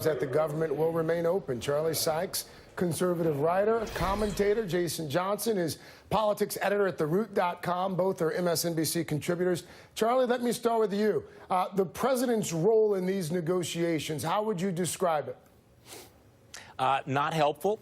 that the government will remain open. Charlie Sykes, conservative writer, commentator. Jason Johnson is politics editor at theroot.com. Both are MSNBC contributors. Charlie, let me start with you. The president's role in these negotiations, how would you describe it? Not helpful,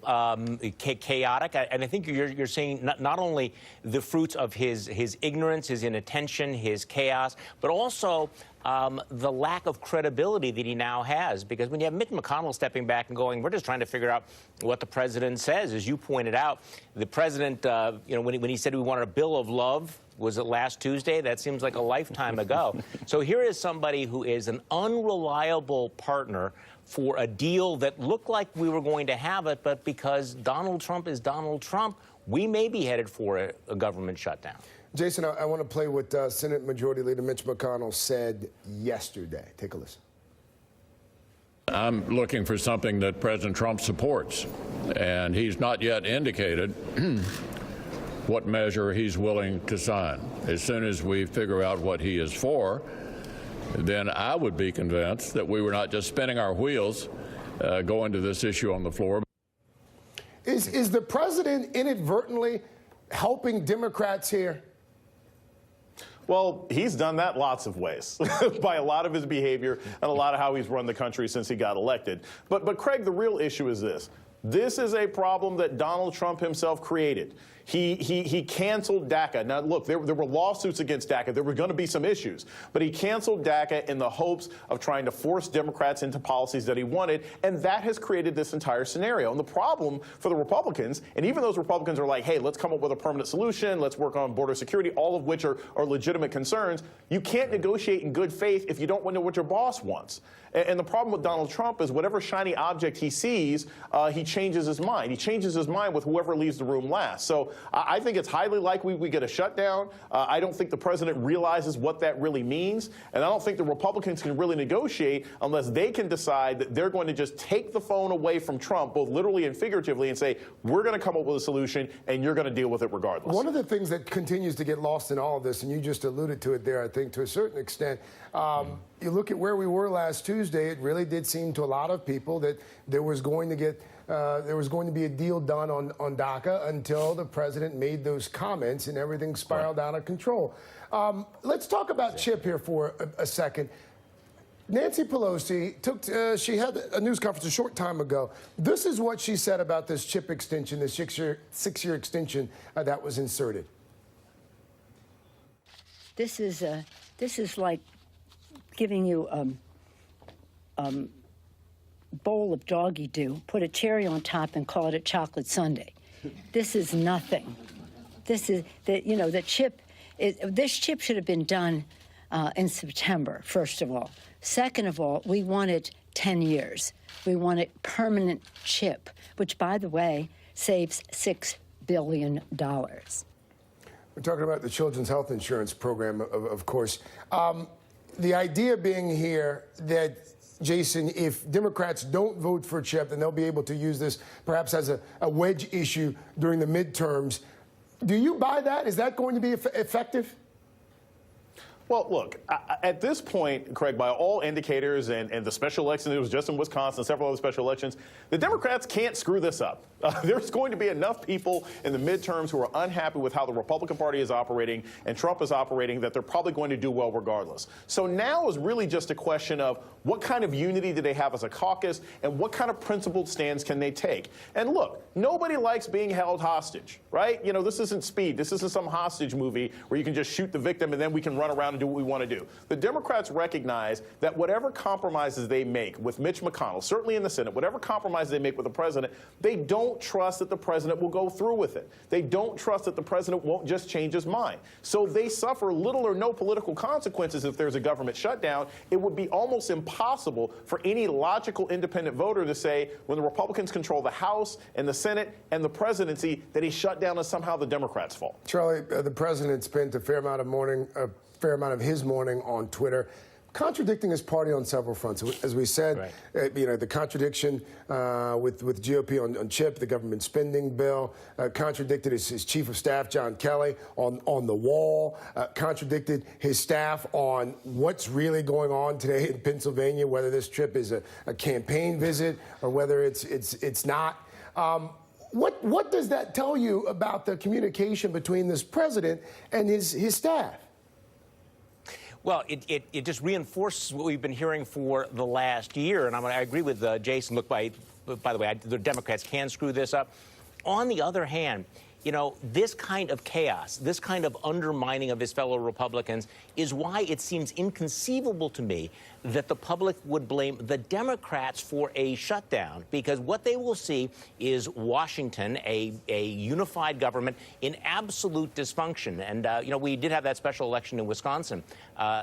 chaotic, and I think you're seeing not only the fruits of his ignorance, his inattention, his chaos, but also the lack of credibility that he now has. Because when you have Mitch McConnell stepping back and going, we're just trying to figure out what the president says, as you pointed out, the president, when he said we wanted a bill of love, was it last Tuesday? That seems like a lifetime ago. So here is somebody who is an unreliable partner for a deal that looked like we were going to have it, but because Donald Trump is Donald Trump, we may be headed for a government shutdown. Jason, I want to play what Senate Majority Leader Mitch McConnell said yesterday. Take a listen. I'm looking for something that President Trump supports, and he's not yet indicated what measure he's willing to sign. As soon as we figure out what he is for, then I would be convinced that we were not just spinning our wheels going to this issue on the floor. Is the president inadvertently helping Democrats here? Well, he's done that lots of ways by a lot of his behavior and a lot of how he's run the country since he got elected. But Craig, the real issue is this. This is a problem that Donald Trump himself created. He canceled DACA. Now, look, there were lawsuits against DACA. There were going to be some issues. But he canceled DACA in the hopes of trying to force Democrats into policies that he wanted, and that has created this entire scenario. And the problem for the Republicans, and even those Republicans are like, hey, let's come up with a permanent solution, let's work on border security, all of which are legitimate concerns. You can't negotiate in good faith if you don't know what your boss wants. And the problem with Donald Trump is whatever shiny object he sees, he changes his mind. He changes his mind with whoever leaves the room last. So I think it's highly likely we get a shutdown. I don't think the president realizes what that really means. And I don't think the Republicans can really negotiate unless they can decide that they're going to just take the phone away from Trump, both literally and figuratively, and say, we're going to come up with a solution and you're going to deal with it regardless. One of the things that continues to get lost in all of this, and you just alluded to it there, I think, to a certain extent, you look at where we were last Tuesday, it really did seem to a lot of people that there was going to be a deal done on DACA until the president made those comments and everything spiraled out of control. Let's talk about Chip here for a second. Nancy Pelosi she had a news conference a short time ago. This is what she said about this Chip extension, this six-year extension that was inserted. This is like giving you bowl of doggy do, put a cherry on top and call it a chocolate sundae. This is nothing. This is the chip. This chip should have been done in September, first of all. Second of all, we wanted 10 years. We wanted permanent chip, which, by the way, saves $6 billion. We're talking about the Children's Health Insurance Program, of course. The idea being here that, Jason, if Democrats don't vote for Chip, then they'll be able to use this perhaps as a wedge issue during the midterms. Do you buy that? Is that going to be effective? Well, look, at this point, Craig, by all indicators and the special election that was just in Wisconsin, several other special elections, the Democrats can't screw this up. There's going to be enough people in the midterms who are unhappy with how the Republican Party is operating and Trump is operating that they're probably going to do well regardless. So now is really just a question of what kind of unity do they have as a caucus and what kind of principled stands can they take? And look, nobody likes being held hostage, right? You know, this isn't Speed. This isn't some hostage movie where you can just shoot the victim and then we can run around and do what we want to do. The Democrats recognize that whatever compromises they make with Mitch McConnell, certainly in the Senate, whatever compromises they make with the president, they don't trust that the president will go through with it. They don't trust that the president won't just change his mind. So they suffer little or no political consequences if there's a government shutdown. It would be almost impossible for any logical independent voter to say when the Republicans control the House and the Senate and the presidency that a shutdown is somehow the Democrats' fault. Charlie, the president spent a fair amount of his morning on Twitter contradicting his party on several fronts. As we said, the contradiction with GOP on CHIP, the government spending bill, contradicted his chief of staff, John Kelly, on the wall, contradicted his staff on what's really going on today in Pennsylvania, whether this trip is a campaign visit or whether it's not. What does that tell you about the communication between this president and his staff? Well, it just reinforces what we've been hearing for the last year. And I agree with Jason. Look, by the way, the Democrats can screw this up. On the other hand, this kind of chaos, this kind of undermining of his fellow Republicans is why it seems inconceivable to me that the public would blame the Democrats for a shutdown, because what they will see is Washington, a unified government in absolute dysfunction. And, we did have that special election in Wisconsin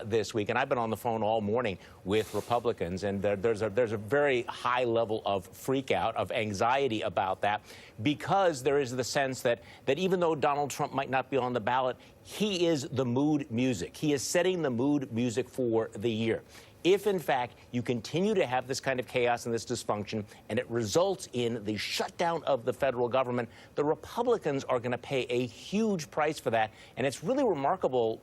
this week, and I've been on the phone all morning with Republicans, and there's a very high level of freak out, of anxiety about that, because there is the sense that even though Donald Trump might not be on the ballot, he is the mood music. He is setting the mood music for the year. If, in fact, you continue to have this kind of chaos and this dysfunction, and it results in the shutdown of the federal government, the Republicans are going to pay a huge price for that. And it's really remarkable,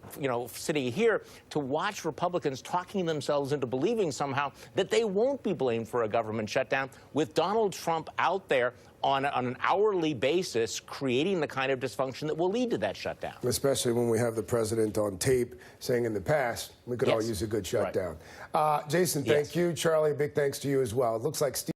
sitting here, to watch Republicans talking themselves into believing somehow that they won't be blamed for a government shutdown, with Donald Trump out there on an hourly basis creating the kind of dysfunction that will lead to that shutdown. Especially when we have the president on tape saying in the past, we could all use a good shutdown. Jason, thank you. Charlie, big thanks to you as well. It looks like Steve